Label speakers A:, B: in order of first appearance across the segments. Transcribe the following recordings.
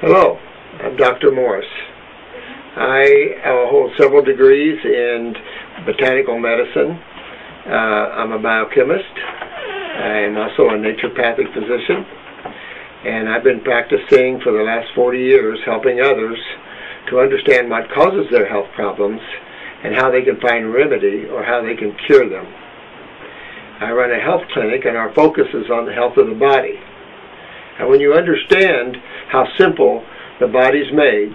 A: Hello, I'm Dr. Morris. I hold several degrees in botanical medicine. I'm a biochemist. I'm also a naturopathic physician. And I've been practicing for the last 40 years helping others to understand what causes their health problems and how they can find remedy or how they can cure them. I run a health clinic and our focus is on the health of the body. And when you understand how simple the body's made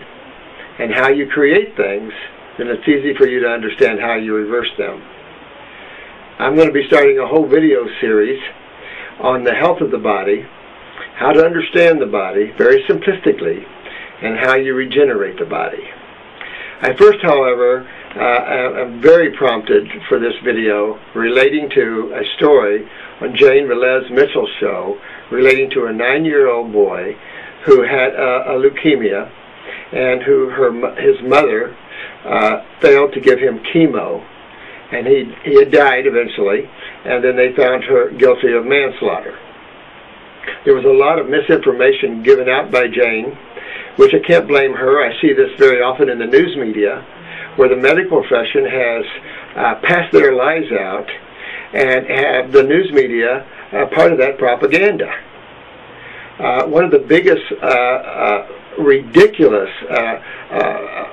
A: and how you create things, then it's easy for you to understand how you reverse them. I'm going to be starting a whole video series on the health of the body, how to understand the body very simplistically, and how you regenerate the body. I first, however, am very prompted for this video relating to a story on Jane Velez Mitchell's show relating to a 9-year-old boy who had a leukemia and his mother failed to give him chemo, and he had died eventually, and then they found her guilty of manslaughter. There was a lot of misinformation given out by Jane, which I can't blame her. I see this very often in the news media, where the medical profession has passed their lies out and have the news media part of that propaganda. One of the biggest ridiculous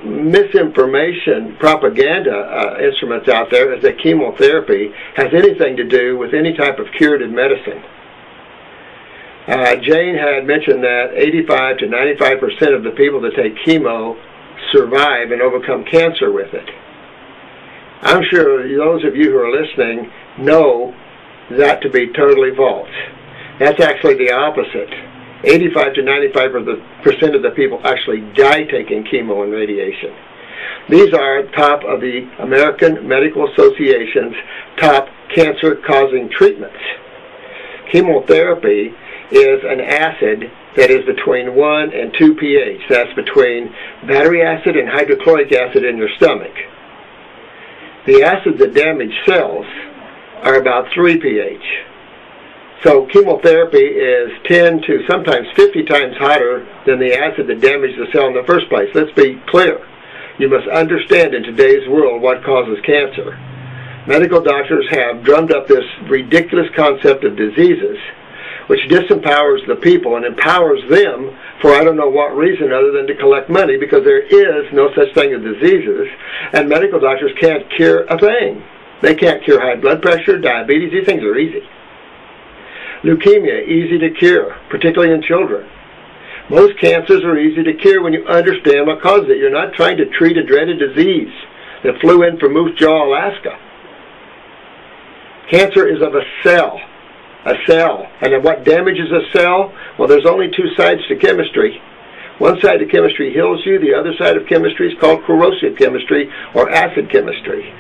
A: misinformation propaganda instruments out there is that chemotherapy has anything to do with any type of curative medicine. Jane had mentioned that 85 to 95% of the people that take chemo survive and overcome cancer with it. I'm sure those of you who are listening know that to be totally false. That's actually the opposite. 85 to 95% of the people actually die taking chemo and radiation. These are top of the American Medical Association's top cancer-causing treatments. Chemotherapy is an acid that is between 1 and 2 pH. That's between battery acid and hydrochloric acid in your stomach. The acids that damage cells are about 3 pH. So chemotherapy is 10 to sometimes 50 times hotter than the acid that damaged the cell in the first place. Let's be clear. You must understand in today's world what causes cancer. Medical doctors have drummed up this ridiculous concept of diseases, which disempowers the people and empowers them for I don't know what reason other than to collect money, because there is no such thing as diseases, and medical doctors can't cure a thing. They can't cure high blood pressure, diabetes. These things are easy. Leukemia, easy to cure, particularly in children. Most cancers are easy to cure when you understand what causes it. You're not trying to treat a dreaded disease that flew in from Moose Jaw, Alaska. Cancer is of a cell. And what damages a cell? Well, there's only two sides to chemistry. One side of chemistry heals you. The other side of chemistry is called corrosive chemistry or acid chemistry.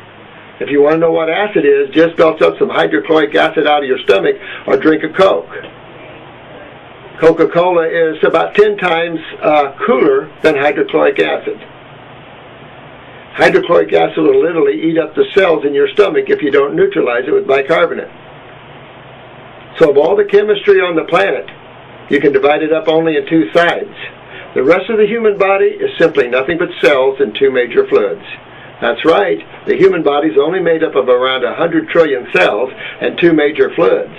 A: If you want to know what acid is, just belch up some hydrochloric acid out of your stomach or drink a Coke. Coca-Cola is about 10 times cooler than hydrochloric acid. Hydrochloric acid will literally eat up the cells in your stomach if you don't neutralize it with bicarbonate. So of all the chemistry on the planet, you can divide it up only in two sides. The rest of the human body is simply nothing but cells and two major fluids. That's right, the human body is only made up of around 100 trillion cells and two major fluids.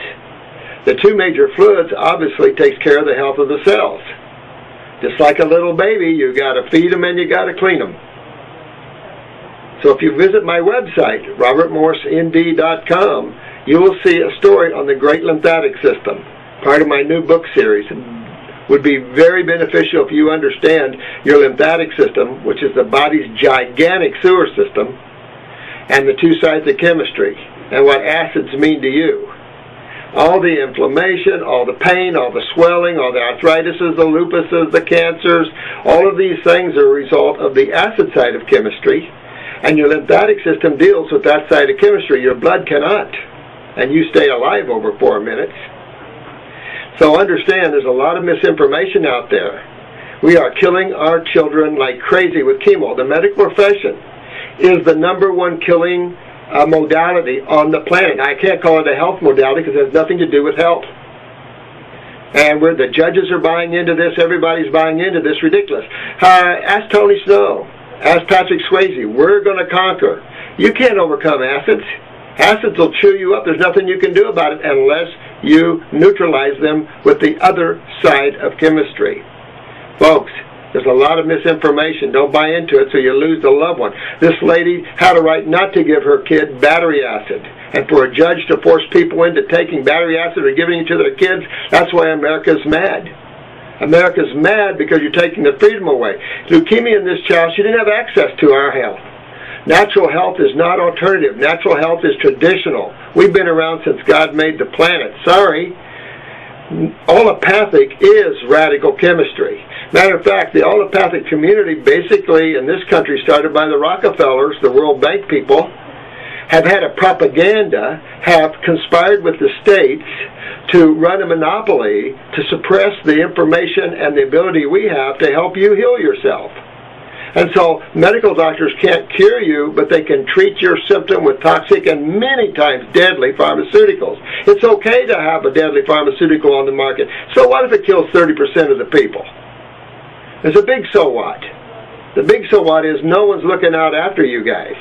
A: The two major fluids obviously takes care of the health of the cells. Just like a little baby, you got to feed them and you got to clean them. So if you visit my website, robertmorrisnd.com, you will see a story on the great lymphatic system, part of my new book series. It would be very beneficial if you understand your lymphatic system, which is the body's gigantic sewer system, and the two sides of chemistry, and what acids mean to you. All the inflammation, all the pain, all the swelling, all the arthritises, the lupuses, the cancers, all of these things are a result of the acid side of chemistry, and your lymphatic system deals with that side of chemistry. Your blood cannot, and you stay alive over 4 minutes. So understand, there's a lot of misinformation out there. We are killing our children like crazy with chemo. The medical profession is the #1 killing modality on the planet. I can't call it a health modality because it has nothing to do with health. And where the judges are buying into this, everybody's buying into this, ridiculous. Ask Tony Snow, ask Patrick Swayze, we're going to conquer. You can't overcome acids. Acids will chew you up. There's nothing you can do about it unless you neutralize them with the other side of chemistry. Folks, there's a lot of misinformation. Don't buy into it so you lose a loved one. This lady had a right not to give her kid battery acid. And for a judge to force people into taking battery acid or giving it to their kids, that's why America's mad. America's mad because you're taking the freedom away. Leukemia in this child, she didn't have access to our health. Natural health is not alternative. Natural health is traditional. We've been around since God made the planet. Sorry. Allopathic is radical chemistry. Matter of fact, the allopathic community basically in this country, started by the Rockefellers, the World Bank people, have had a propaganda, have conspired with the states to run a monopoly to suppress the information and the ability we have to help you heal yourself. And so medical doctors can't cure you, but they can treat your symptom with toxic and many times deadly pharmaceuticals. It's okay to have a deadly pharmaceutical on the market. So what if it kills 30% of the people? There's a big so what. The big so what is no one's looking out after you guys.